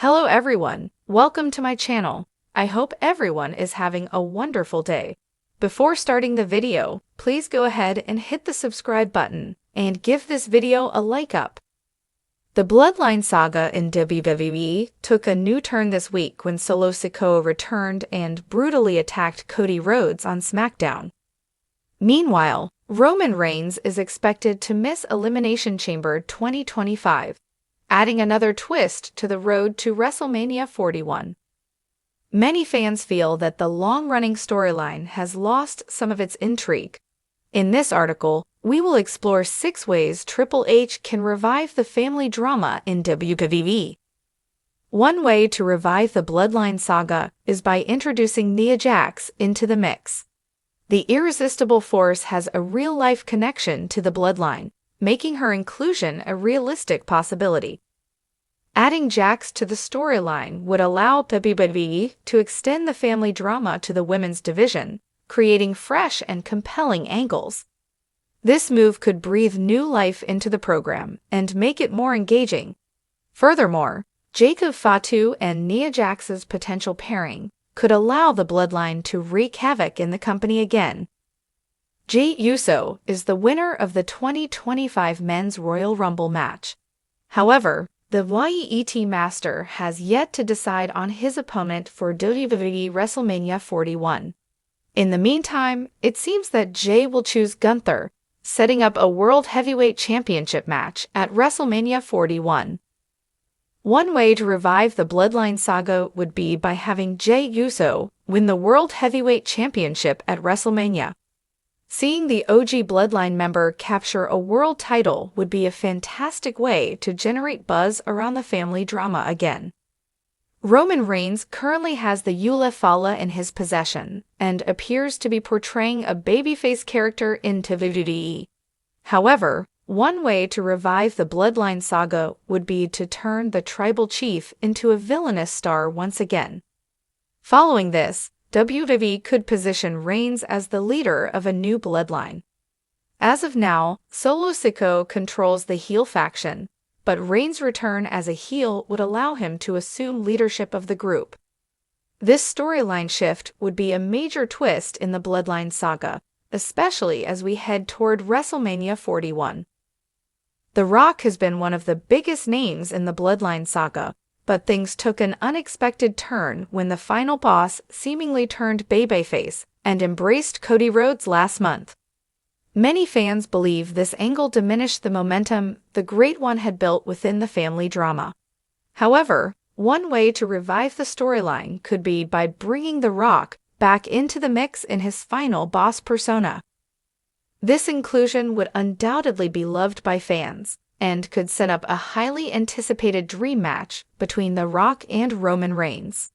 Hello everyone, welcome to my channel. I hope everyone is having a wonderful day. Before starting the video, please go ahead and hit the subscribe button and give this video a like up. The Bloodline saga in WWE took a new turn this week when Solo Sikoa returned and brutally attacked Cody Rhodes on SmackDown. Meanwhile, Roman Reigns is expected to miss Elimination Chamber 2025. Adding another twist to the road to WrestleMania 41. Many fans feel that the long-running storyline has lost some of its intrigue. In this article, we will explore 6 ways Triple H can revive the family drama in WWE. One way to revive the Bloodline saga is by introducing Nia Jax into the mix. The irresistible force has a real-life connection to the Bloodline, making her inclusion a realistic possibility. Adding Jax to the storyline would allow WWE to extend the family drama to the women's division, creating fresh and compelling angles. This move could breathe new life into the program and make it more engaging. Furthermore, Jacob Fatu and Nia Jax's potential pairing could allow the Bloodline to wreak havoc in the company again. Jey Uso is the winner of the 2025 Men's Royal Rumble match. However, the WrestleMania Master has yet to decide on his opponent for WWE WrestleMania 41. In the meantime, it seems that Jey will choose Gunther, setting up a World Heavyweight Championship match at WrestleMania 41. One way to revive the Bloodline saga would be by having Jey Uso win the World Heavyweight Championship at WrestleMania. Seeing the OG Bloodline member capture a world title would be a fantastic way to generate buzz around the family drama again. Roman Reigns currently has the Eula Fala in his possession and appears to be portraying a babyface character in WWE. However, one way to revive the Bloodline saga would be to turn the tribal chief into a villainous star once again. Following this, WWE could position Reigns as the leader of a new bloodline. As of now, Solo Sikoa controls the heel faction, but Reigns' return as a heel would allow him to assume leadership of the group. This storyline shift would be a major twist in the Bloodline saga, especially as we head toward WrestleMania 41. The Rock has been one of the biggest names in the Bloodline saga, but things took an unexpected turn when the final boss seemingly turned babyface and embraced Cody Rhodes last month. Many fans believe this angle diminished the momentum the Great One had built within the family drama. However, one way to revive the storyline could be by bringing The Rock back into the mix in his final boss persona. This inclusion would undoubtedly be loved by fans, and could set up a highly anticipated dream match between The Rock and Roman Reigns.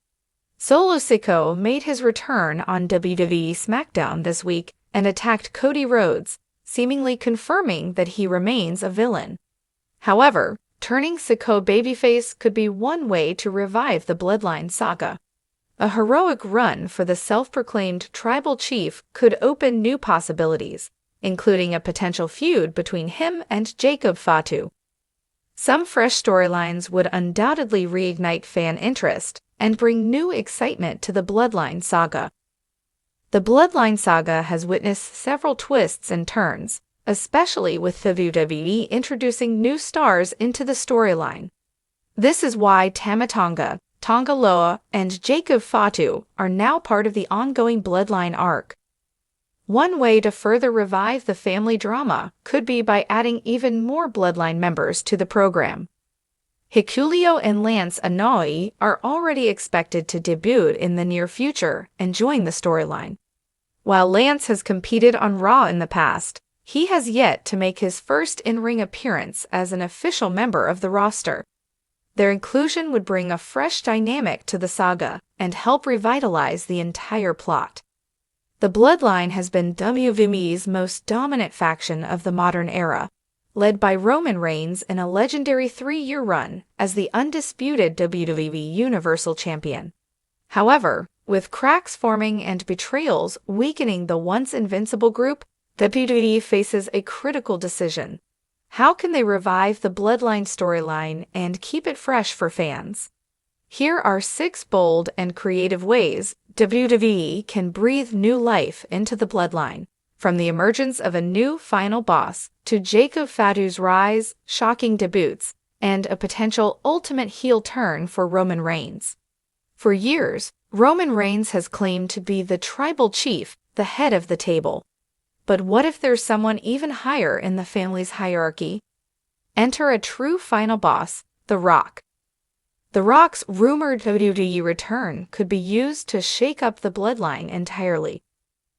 Solo Sikoa made his return on WWE SmackDown this week and attacked Cody Rhodes, seemingly confirming that he remains a villain. However, turning Sikoa babyface could be one way to revive the Bloodline saga. A heroic run for the self-proclaimed tribal chief could open new possibilities, including a potential feud between him and Jacob Fatu. Some fresh storylines would undoubtedly reignite fan interest and bring new excitement to the Bloodline saga. The Bloodline saga has witnessed several twists and turns, especially with WWE introducing new stars into the storyline. This is why Tama Tonga, Tonga Loa, and Jacob Fatu are now part of the ongoing Bloodline arc. One way to further revive the family drama could be by adding even more Bloodline members to the program. Hikuleo and Lance Anoa'i are already expected to debut in the near future and join the storyline. While Lance has competed on Raw in the past, he has yet to make his first in-ring appearance as an official member of the roster. Their inclusion would bring a fresh dynamic to the saga and help revitalize the entire plot. The Bloodline has been WWE's most dominant faction of the modern era, led by Roman Reigns in a legendary 3-year run as the undisputed WWE Universal Champion. However, with cracks forming and betrayals weakening the once invincible group, WWE faces a critical decision. How can they revive the Bloodline storyline and keep it fresh for fans? Here are 6 bold and creative ways WWE can breathe new life into the Bloodline, from the emergence of a new final boss to Jacob Fadu's rise, shocking debuts, and a potential ultimate heel turn for Roman Reigns. For years, Roman Reigns has claimed to be the tribal chief, the head of the table. But what if there's someone even higher in the family's hierarchy? Enter a true final boss, The Rock. The Rock's rumored WWE return could be used to shake up the Bloodline entirely.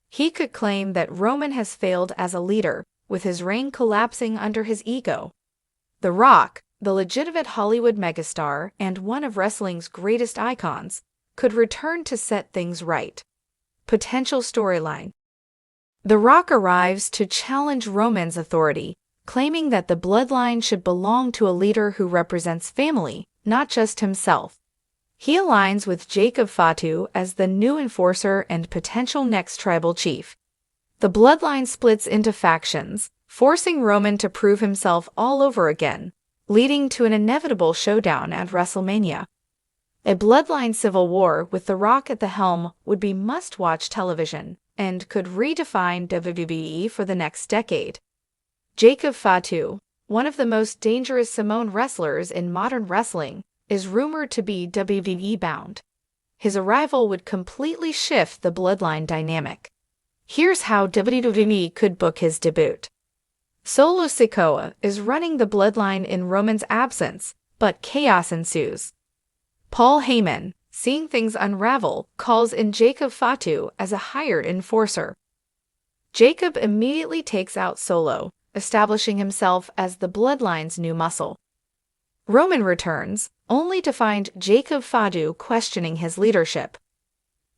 He could claim that Roman has failed as a leader, with his reign collapsing under his ego. The Rock, the legitimate Hollywood megastar and one of wrestling's greatest icons, could return to set things right. Potential storyline. The Rock arrives to challenge Roman's authority, claiming that the Bloodline should belong to a leader who represents family, not just himself. He aligns with Jacob Fatu as the new enforcer and potential next tribal chief. The Bloodline splits into factions, forcing Roman to prove himself all over again, leading to an inevitable showdown at WrestleMania. A Bloodline civil war with The Rock at the helm would be must-watch television and could redefine WWE for the next decade. Jacob Fatu, one of the most dangerous Samoan wrestlers in modern wrestling, is rumored to be WWE-bound. His arrival would completely shift the Bloodline dynamic. Here's how WWE could book his debut. Solo Sikoa is running the Bloodline in Roman's absence, but chaos ensues. Paul Heyman, seeing things unravel, calls in Jacob Fatu as a hired enforcer. Jacob immediately takes out Solo, establishing himself as the Bloodline's new muscle. Roman returns, only to find Jacob Fatu questioning his leadership.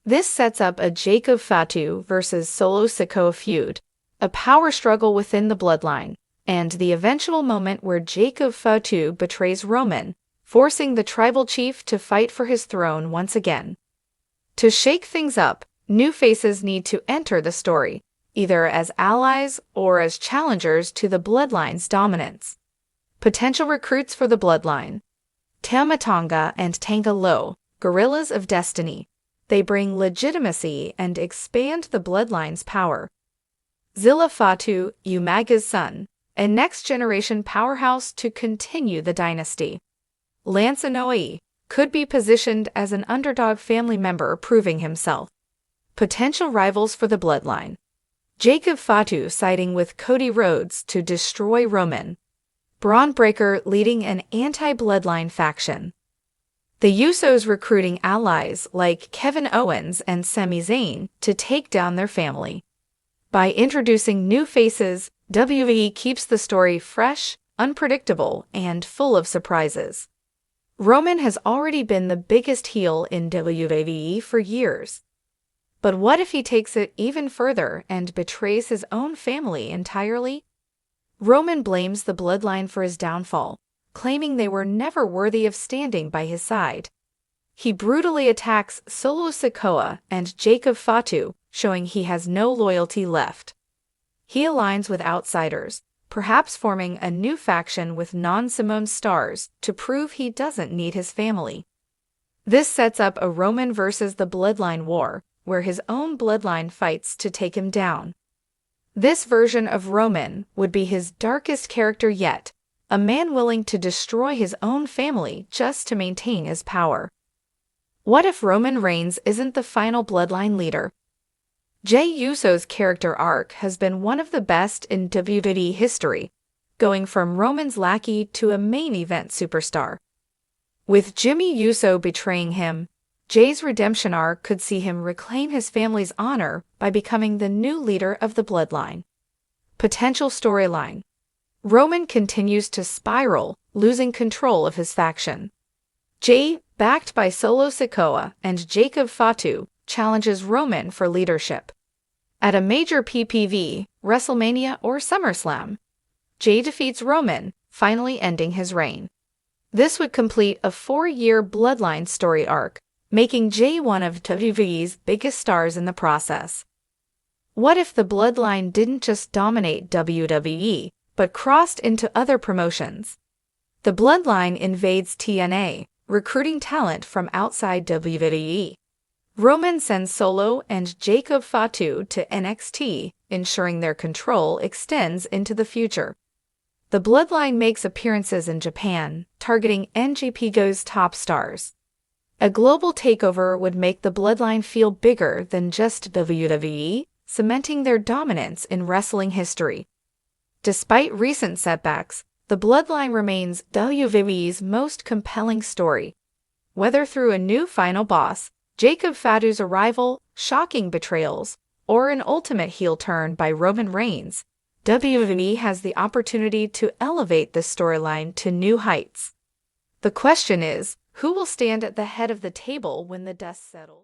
This sets up a Jacob Fatu versus Solo Sikoa feud, a power struggle within the Bloodline, and the eventual moment where Jacob Fatu betrays Roman, forcing the tribal chief to fight for his throne once again. To shake things up, new faces need to enter the story, either as allies or as challengers to the Bloodline's dominance. Potential recruits for the Bloodline. Tama Tonga and Tanga Loa, Gorillas of Destiny. They bring legitimacy and expand the Bloodline's power. Zilla Fatu, Umaga's son, a next-generation powerhouse to continue the dynasty. Lance Anoa'i could be positioned as an underdog family member proving himself. Potential rivals for the Bloodline. Jacob Fatu siding with Cody Rhodes to destroy Roman. Braun Breaker leading an anti-Bloodline faction. The Usos recruiting allies like Kevin Owens and Sami Zayn to take down their family. By introducing new faces, WWE keeps the story fresh, unpredictable, and full of surprises. Roman has already been the biggest heel in WWE for years. But what if he takes it even further and betrays his own family entirely? Roman blames the Bloodline for his downfall, claiming they were never worthy of standing by his side. He brutally attacks Solo Sikoa and Jacob Fatu, showing he has no loyalty left. He aligns with outsiders, perhaps forming a new faction with non-Samoan stars to prove he doesn't need his family. This sets up a Roman versus the Bloodline war, where his own Bloodline fights to take him down. This version of Roman would be his darkest character yet, a man willing to destroy his own family just to maintain his power. What if Roman Reigns isn't the final Bloodline leader? Jey Uso's character arc has been one of the best in WWE history, going from Roman's lackey to a main event superstar. With Jimmy Uso betraying him, Jey's redemption arc could see him reclaim his family's honor by becoming the new leader of the Bloodline. Potential storyline. Roman continues to spiral, losing control of his faction. Jey, backed by Solo Sikoa and Jacob Fatu, challenges Roman for leadership. At a major PPV, WrestleMania or SummerSlam, Jey defeats Roman, finally ending his reign. This would complete a 4-year Bloodline story arc, making Jey one of WWE's biggest stars in the process. What if the Bloodline didn't just dominate WWE, but crossed into other promotions? The Bloodline invades TNA, recruiting talent from outside WWE. Roman sends Solo and Jacob Fatu to NXT, ensuring their control extends into the future. The Bloodline makes appearances in Japan, targeting NJPGO's top stars. A global takeover would make the Bloodline feel bigger than just WWE, cementing their dominance in wrestling history. Despite recent setbacks, the Bloodline remains WWE's most compelling story. Whether through a new final boss, Jacob Fatu's arrival, shocking betrayals, or an ultimate heel turn by Roman Reigns, WWE has the opportunity to elevate this storyline to new heights. The question is, who will stand at the head of the table when the dust settles?